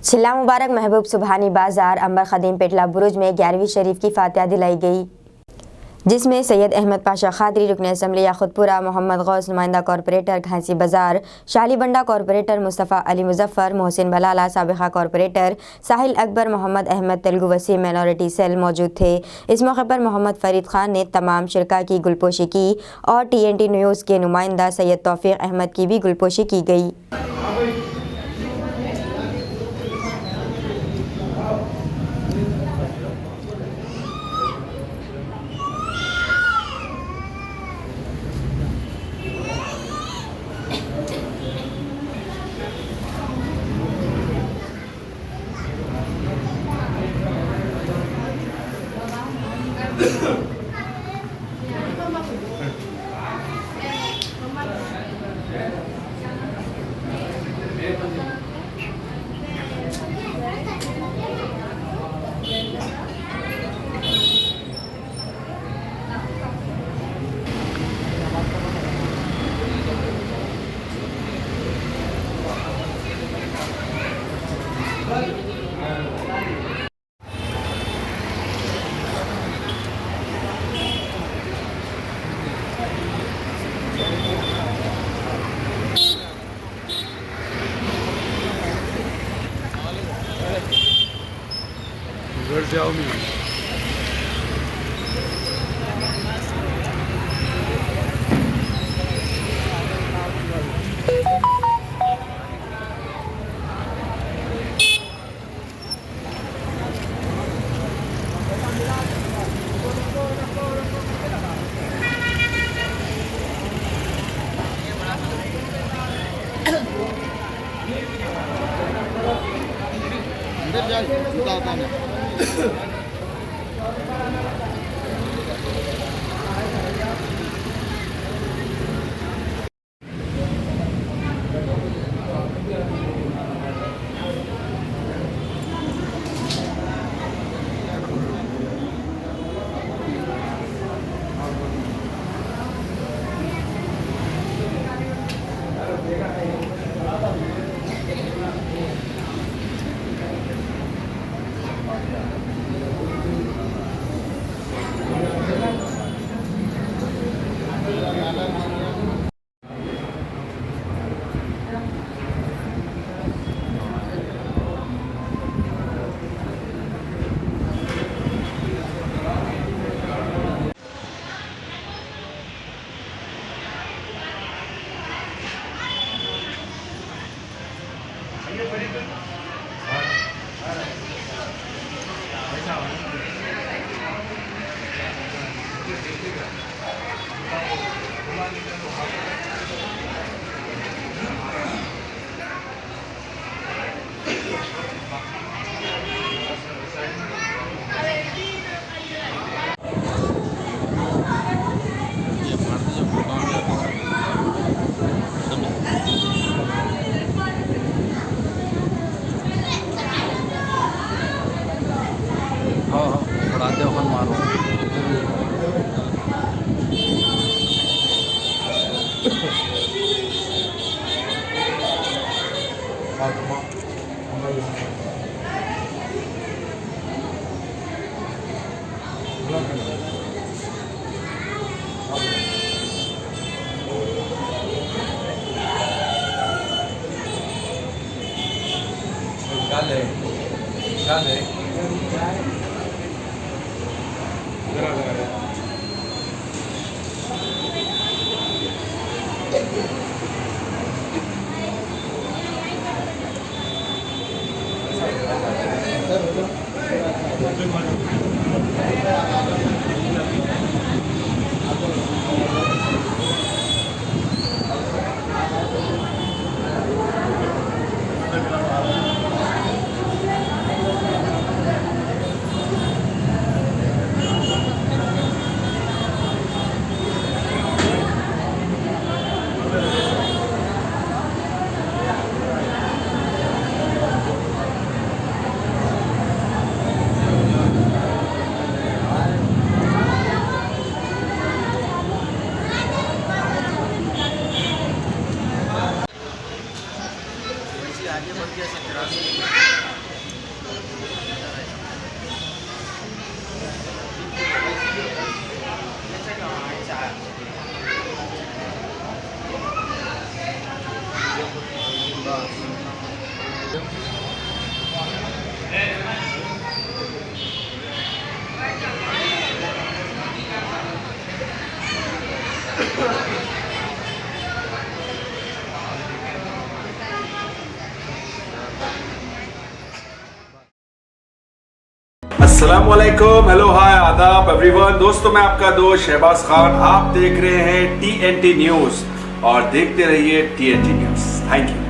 छिल्ला मुबारक महबूब सुबहानी बाजार अंबर खदीम पेटला बुरुज में 11वीं शरीफ की फातिहा दिलाई गई, जिसमें सैयद अहमद पाशा खादरी रुकन असम्बली याखुदपुरा, मोहम्मद गौस नुमाइंदा कॉरपोरेटर घासी बाजार, शालीबंडा कॉरपोरेटर मुस्तफ़ा अली मुजफ्फर, मोहसिन बलाला साबिक़ा कॉरपोरेटर, साहिल अकबर, मोहम्मद अहमद तेलुगु वसी माइनॉरिटी सेल मौजूद थे। इस मौके पर मोहम्मद फरीद खान ने तमाम शिरका की गुलपोशी की और TNT न्यूज़ के नुमाइंदा सैयद तौफीक अहमद की भी गुलपोशी की गई। घर जाओ मैं अंदर जाओ आगे बढ़ गया 17 अस्सलामुअलैकुम, हेलो हाय आदाब एवरीवन। दोस्तों मैं आपका दोस्त शहबाज खान, आप देख रहे हैं TNT न्यूज़ और देखते रहिए TNT न्यूज़। Thank you.